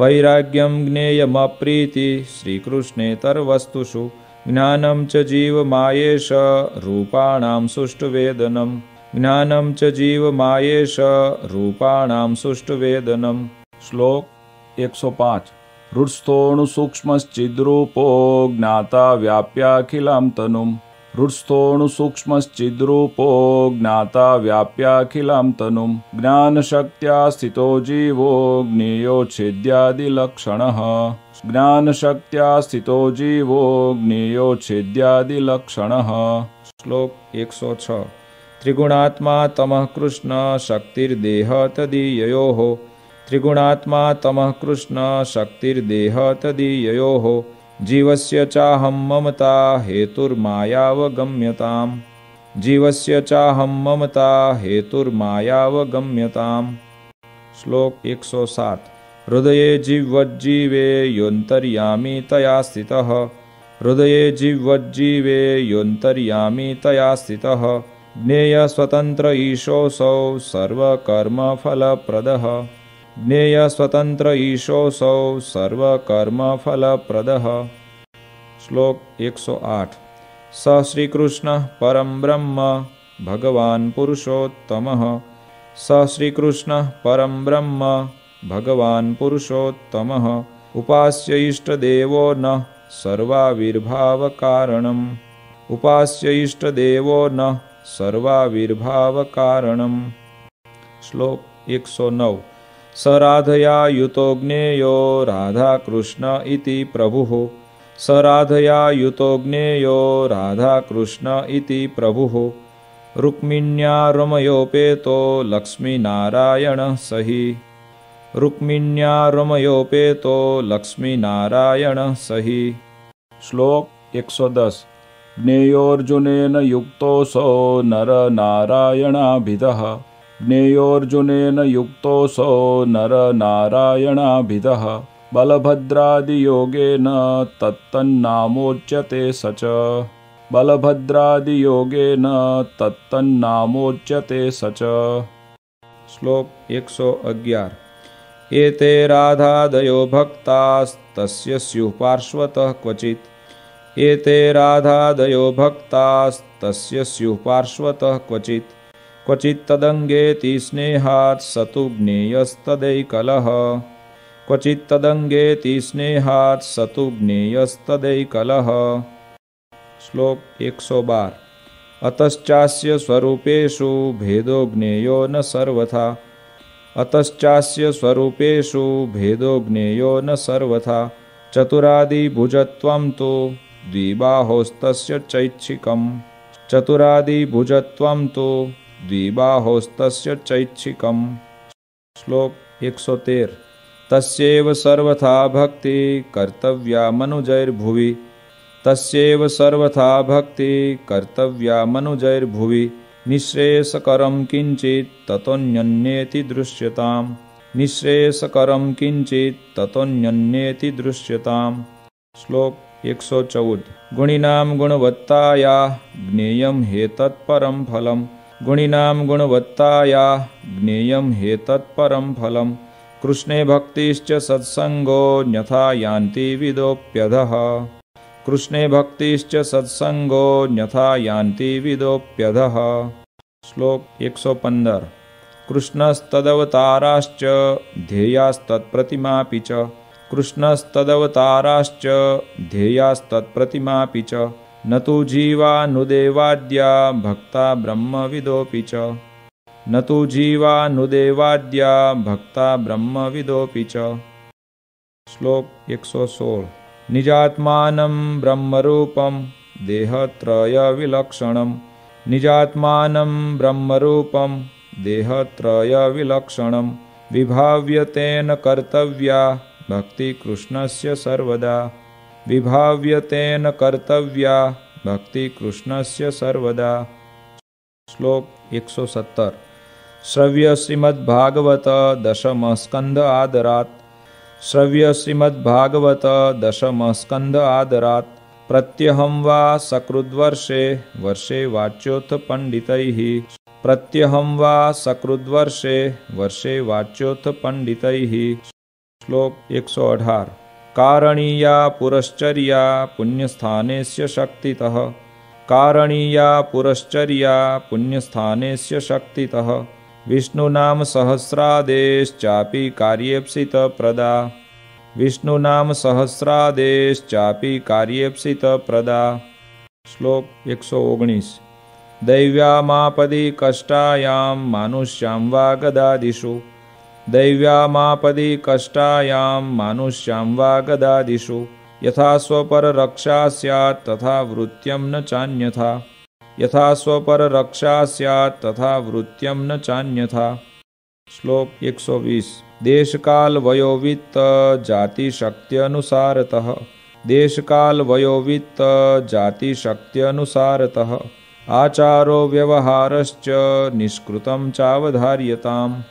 वैराग्यं ज्ञेयमप्रीति श्रीकृष्णेतरवस्तुषु ज्ञानं च जीवमायेष रूपाणां सुष्ठुवेदनं ज्ञानं च जीवमायेष रूपाणां सुष्ठुवेदनं। श्लोक 105। हृत्स्थोऽणुसूक्ष्मश्चिद्रूपो ज्ञाता व्याप्याखिलां तनुं हृत्स्थोऽणुसूक्ष्मश्चिद्रूपो ज्ञाता व्याप्याखिलां तनुं ज्ञानशक्त्या स्थितो जीवो ज्ञेयोच्छेद्यादिलक्षणः ज्ञानशक्त्या स्थितो जीवो ज्ञेयोच्छेद्यादिलक्षणः। श्लोक 106। त्रिगुणात्मा तमः कृष्ण शक्तिर्देह तदीययोः त्रिगुणात्मा तमः कृष्ण शक्तिर्देह तदीययोः जीवस्य चाहं ममता हेतुर्मायावगम्यताम् जीवस्य चाहं ममता हेतुर्मायावगम्यताम्। श्लोक 107। हृदये जिह्वज्जीवे योऽन्तर्यामी तया स्थितः हृदये जिह्वज्जीवे योऽन्तर्यामी तया स्थितः ज्ञेय स्वतंत्र ईशोऽसौ सर्वकर्मफलप्रदः ज्ञेय स्वतंत्र ईशोऽसौ सर्वकर्मफलप्रदः। श्लोक 108। स श्रीकृष्णः परं ब्रह्म भगवान् पुरुषोत्तमः स श्रीकृष्णः परं ब्रह्म भगवान् पुरुषोत्तमः उपास्य इष्टदेवो नः सर्वाविर्भावकारणम् उपास्य इष्टदेवो नः सर्वाविर्भावकारणम्। श्लोक 109। स राधया युतो ज्ञेयो राधाकृष्ण इति प्रभुः स राधया युतो ज्ञेयो राधाकृष्ण इति प्रभुः रुक्मिण्या रमयोपेतो लक्ष्मीनारायणः सहि रुक्मिण्या रमयोपेतो लक्ष्मीनारायणः सहि। श्लोक 110। ज्ञेयोऽर्जुनेन युक्तोऽसौ नरनारायणाभिधः ज्ञेयोऽर्जुनेन युक्तोऽसौ नरनारायणाभिधः बलभद्रादियोगेन तत्तन्नामोच्यते स च बलभद्रादियोगेन तत्तन्नामोच्यते स च। श्लोक 111। एते राधादयो भक्तास्तस्य स्युः पार्श्वतः क्वचित् एते राधादयो भक्तास्तस्य स्युः पार्श्वतः क्वचित् क्वचित् तदङ्गेति स्नेहात् स तु ज्ञेयस्तदैकलः क्वचित् तदङ्गेति स्नेहात् स तु ज्ञेयस्तदैकलः। श्लोक 112। अतश्चास्य स्वरूपेषु भेदो ज्ञेयो न सर्वथा अतश्चास्य स्वरूपेषु भेदो ज्ञेयो न सर्वथा चतुरादिभुजत्वं तु द्विबाहोस्तस्य चैच्छिकम् चतुरादिभुजत्वं तु द्विबाहोस्तस्य चैच्छिकम्। श्लोक 113। तस्यैव सर्वथा भक्ति कर्तव्या मनुजैर्भुवि तस्यैव सर्वथा भक्ति कर्तव्या मनुजैर्भुवि निःश्रेयसकरं किंचित् ततोऽन्यन्येति दृश्यताम् निःश्रेयसकरं किंचित् ततोऽन्येति दृश्यताम्। श्लोक 114। गुणिनां गुणवत्ताया ज्ञेयं ह्येतत्परं फलम्। गुणिनां गुणवत्ताया ज्ञेयं ह्येतत्परं फलम्। कृष्णे भक्तिश्च सत्संगो न्यथा यान्ति विदोऽप्यधः। कृष्णे भक्तिश्च सत्संगो न्यथा यान्ति विदोऽप्यधः। श्लोक 115। कृष्णस्तदवताराश्च ध्येयास्तत्प्रतिमापि च। कृष्णस्तदवताराश्च ध्येयास्तत्प्रतिमापि च। न तु जीवानुदेवाद्या भक्ता ब्रह्मविदोऽपि च। न तु जीवानुदेवाद्या भक्ता ब्रह्मविदोऽपि च। श्लोक 116। निजात्मानं ब्रह्मरूपं देहत्रयविलक्षणं। निजात्मानं ब्रह्मरूपं देहत्रयविलक्षणं। विभाव्यतेन कर्तव्या भक्ति कृष्णस्य सर्वदा। विभाव्यतेन कर्तव्या भक्ति कृष्णस्य सर्वदा। श्लोक 117। श्रव्य श्रीमद्भागवत दशम स्कंद आदरात्। श्रव्य श्रीमद्भागवत दशम स्कंद आदरात्। प्रत्यहं वा सकृद्वर्षे वर्षे वाच्योऽथ पंडितैः। प्रत्यहं वा सकृद्वर्षे वर्षे वाच्योऽथ पंडितैः। श्लोक 118। कारणीया पुरश्चर्या पुण्यस्थानेस्य शक्तितः। कारणीया पुरश्चर्या पुण्यस्थानेस्य शक्तितः। विष्णुनाम सहस्रादेश्चापि कार्येप्सितप्रदा। विष्णुनाम सहस्रादेश्चापि कार्येप्सितप्रदा। श्लोक 119। दैव्यामापदि कष्टायां मानुष्यां वा गदादिषु। दैव्यामापदि कष्टायां मानुष्यां वा गदादिषु। यथा स्वपररक्षा स्यात् तथा वृत्त्यं न चान्यथा। यथा स्वपररक्षा स्यात् तथा वृत्त्यं न चान्यथा। श्लोक 120। देशकाल वयोवित्त जाति शक्त्यनुसारतः। देशकाल वयोवित्त जाति शक्त्यनुसारतः। आचारो व्यवहारश्च निष्कृतं चावधार्यताम्।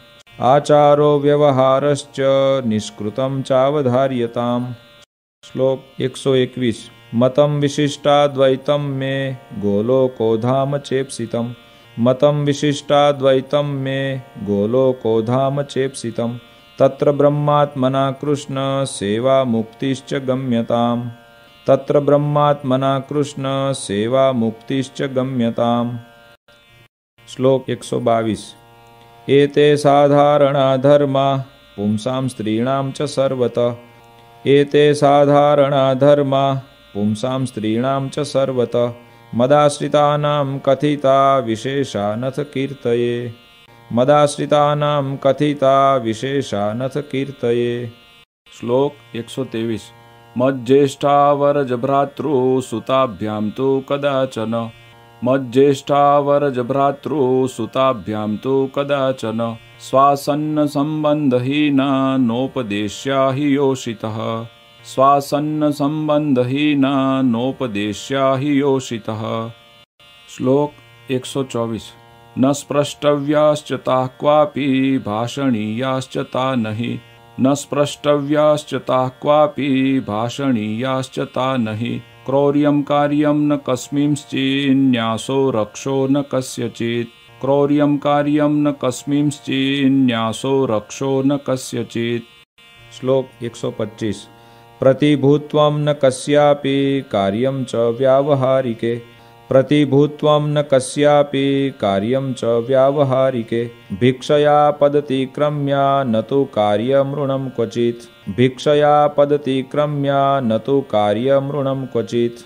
आचारो व्यवहारश्च निष्कृतं चावधार्यताम्। श्लोक 121। मतं विशिष्टाद्वैतं मे गोलोकोधाम चेप्सितम्। मतं विशिष्टाद्वैतं मे गोलोकोधाम चेप्सितम्। तत्र ब्रह्मात्मना कृष्ण सेवा मुक्तिश्च गम्यताम्। तत्र ब्रह्मात्मना कृष्ण सेवा मुक्तिश्च गम्यताम्। श्लोक 122। एते साधारणा धर्मा पुंसां स्त्रीणां च सर्वतः। एते साधारणा धर्मा पुंसां स्त्रीणां च सर्वतः। मदाश्रितानां कथिता विशेषा नथ कीर्तये। मदाश्रितानां कथिता विशेषा नथ कीर्तये। श्लोक 123। मज्ज्येष्ठावरजभ्रातृसुताभ्यां तु कदाचन। मज्ज्येष्ठावरजभ्रातृसुताभ्यां तु कदाचन। स्वासन्न संबंधहीना नोपदेश्या हि योषितः। स्वासन्न संबंधहीना नोपदेश्या हि योषितः। श्लोक 124। न स्पृष्टव्याश्च ताः क्वापि भाषणीयाश्च ता नहि। न स्पृष्टव्याश्च ताः क्वापि भाषणीयाश्च ता नहि। क्रौर्यं कार्यं न कस्मिंश्चिन्न्यासो रक्षो न कस्यचित्। क्रौर्यं कार्यं न कस्मिंश्चिन्न्यासो रक्षो न कस्यचित्। श्लोक 125। प्रतिभूत्वं न कस्यापि कार्यं च व्यावहारिके। प्रतिभूत्वं न कस्यापि कार्यं च व्यावहारिके। भिक्षया पदतिक्रम्या न तु कार्यमृणं क्वचित्। भिक्षया पदतिक्रम्या न तु कार्यमृणं क्वचित्।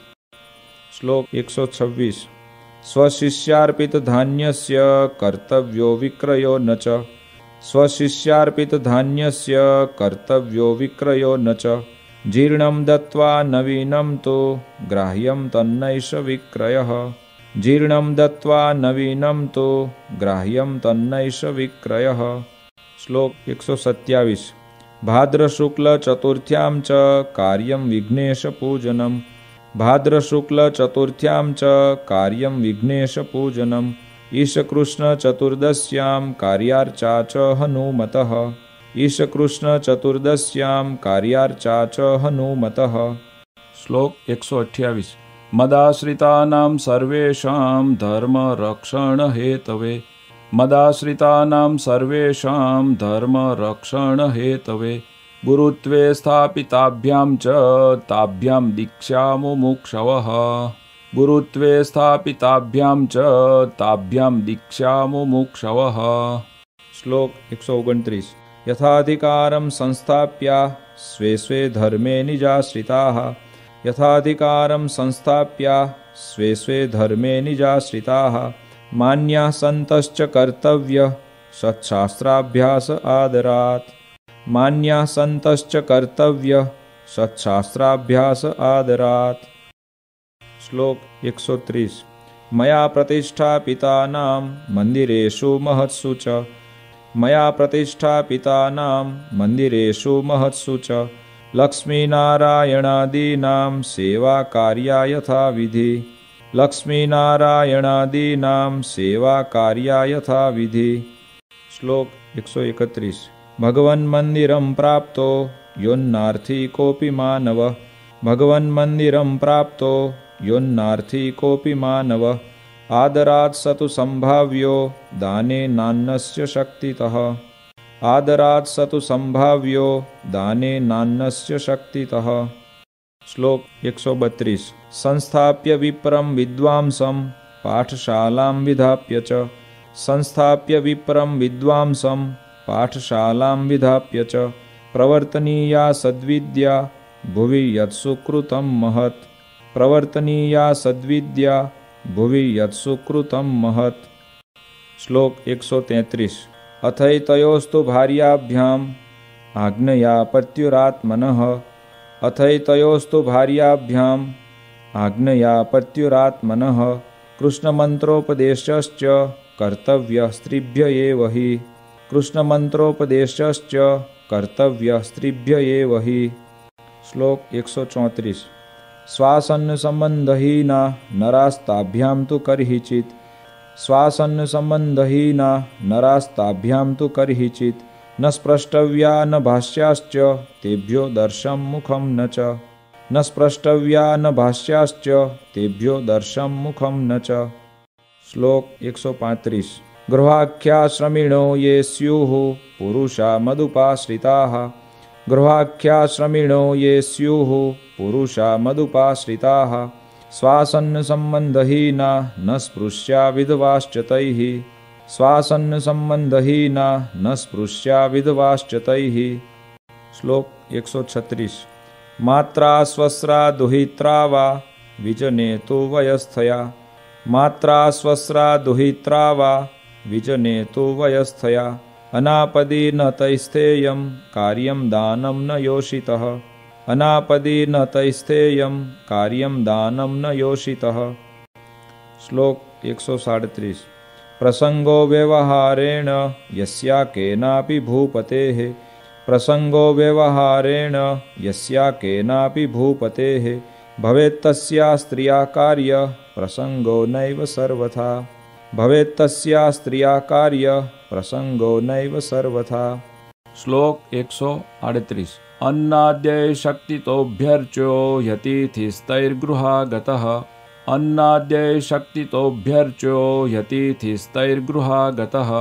श्लोक 126। स्वशिष्यार्पितधान्यस्य कर्तव्यो विक्रयो न च। स्वशिष्यार्पितधान्यस्य कर्तव्यो विक्रयो न च। जीर्णं दत्त्वा नवीनं तु ग्राह्यं तन्नैष विक्रयः। जीर्णं दत्त्वा नवीनं तु ग्राह्यं तन्नैष विक्रयः। श्लोक 127। भाद्रशुक्लचतुर्थ्यां च कार्यं विघ्नेशपूजनम्। भाद्रशुक्लचतुर्थ्यां च कार्यं विघ्नेशपूजनम्। ईशकृष्णचतुर्दश्यां कार्यार्चा च हनुमतः। ईशकृष्णचतुर्दश्यां कार्यार्चा च हनुमतः। श्लोक 128। मदाश्रितानां सर्वेषां धर्मरक्षणहेतवे मदाश्रितानां सर्वेषां धर्मरक्षणहेतवे गुरुत्वे स्थापिताभ्यां च ताभ्यां दीक्षा मुमुक्षवः गुरुत्वे स्थापिताभ्यां च ताभ्यां दीक्षा मुमुक्षवः। श्लोक 129। यथाधिकारं संस्थाप्य स्वे स्वे धर्मे निजाश्रिताः यथाधिकारं संस्थाप्य स्वे स्वे धर्मे निजाश्रिताः मान्याः सन्तश्च कर्तव्यः सत्शास्त्राभ्यास आदरात् मान्याः सन्तश्च कर्तव्यः सत्शास्त्राभ्यास आदरात्। श्लोक 130। मया प्रतिष्ठापितानां मन्दिरेषु महत्सु च मया प्रतिष्ठापितानां मन्दिरेषु महत्सु च लक्ष्मीनारायणादीनां सेवाकार्या यथाविधि लक्ष्मीनारायणादीनां सेवाकार्या यथाविधि। श्लोक 131। भगवन्मन्दिरं प्राप्तो योन्नार्थी कोऽपि मानवः भगवन्मन्दिरं प्राप्तो योन्नार्थी कोऽपि मानवः आदरात् स तु सम्भाव्यो दाने नान्नस्य शक्तितः आदरात् स तु सम्भाव्यो दाने नान्नस्य शक्तितः। श्लोक 132। संस्थाप्य विप्रं विद्वांसं पाठशालां विधाप्य च संस्थाप्य विप्रं विद्वांसं पाठशालां विधाप्य च प्रवर्तनीया सद्विद्या भुवि यत्सुकृतं महत् प्रवर्तनीया सद्विद्या भुवि यत्सुकृतं महत्। श्लोक 133। अथैतयोस्तु भार्याभ्याम् आज्ञया पत्युरात्मनः अथैतयोस्तु भार्याभ्याम् आज्ञया पत्युरात्मनः कृष्णमन्त्रोपदेशश्च कर्तव्यः स्त्रीभ्य एव हि कृष्णमन्त्रोपदेशश्च कर्तव्यः स्त्रीभ्य एव हि। श्लोक 134। स्वासन्नसम्बन्धहीना नरास्ताभ्यां तु कर्हिचित् स्वासन्नसम्बन्धहीना नरास्ताभ्यां तु कर्हिचित् न स्पृष्टव्या न भाष्याश्च तेभ्यो दर्शं मुखं न च न स्पृष्टव्या न भाष्याश्च तेभ्यो दर्शं मुखं न च। श्लोक 135। गृहाख्याश्रमिणो ये स्युः पुरुषा मदुपाश्रिताः गृहाख्याश्रमिणो ये स्युः पुरुषा मदुपाश्रिताः स्वासन्नसम्बन्धहीना न स्पृश्या विधवाश्च तैः स्वासन्नसम्बन्धहीना न स्पृश्या विधवाश्च तैः। श्लोक 136। मात्रा स्वस्रा दुहित्रा वा विजनेतु वयस्थया मात्रा स्वस्रा दुहित्रा वा विजनेतु वयस्थया अनापदी न तैस्थेयं कार्यं दानं न योषितः अनापदी न तैस्थेयं कार्यं दानं न योषितः। श्लोक 137। प्रसंगो व्यवहारेण यस्या केनापि भूपतेः प्रसंगो व्यवहारेण यस्या केनापि भूपतेः भवेत्तस्या स्त्रिया कार्य प्रसंगो नैव सर्वथा भवेत्तस्या स्त्रिया कार्य प्रसंगो नैव सर्वथा। श्लोक 138। अन्नाद्यै शक्तितोऽभ्यर्च्यो यतिथिस्तैर्गृहागतः अन्नाद्यै शक्तितोऽभ्यर्च्यो यतिथिस्तैर्गृहागतः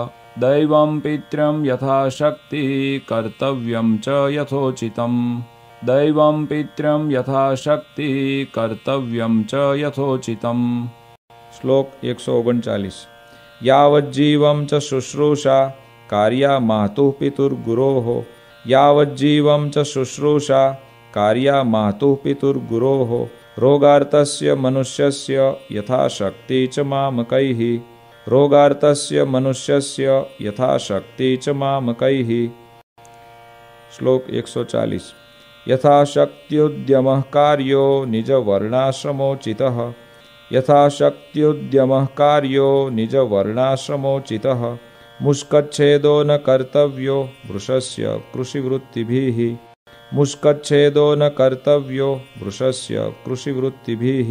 दैवं पितरं यथाशक्ति कर्तव्यं च यथोचितं दैवं पितरं यथाशक्ति कर्तव्यं च यथोचितं। श्लोक 139। यावज्जीवं च शुश्रूषा कार्या मातुः पितुर्गुरोः यावज्जीवं च शुश्रूषा कार्या मातुः पितुर्गुरोः रोगार्तस्य मनुष्यस्य यथाशक्ति च मामकैः रोगार्तस्य मनुष्यस्य यथाशक्ति च मामकैः। श्लोक 140। यथाशक्त्युद्यमः कार्यो निजवर्णाश्रमोचितः यथाशक्त्युद्यमः कार्यो निजवर्णाश्रमोचितः मुष्कच्छेदो न कर्तव्यो वृषस्य कृषिवृत्तिभिः मुष्कच्छेदो न कर्तव्यो वृषस्य कृषिवृत्तिभिः।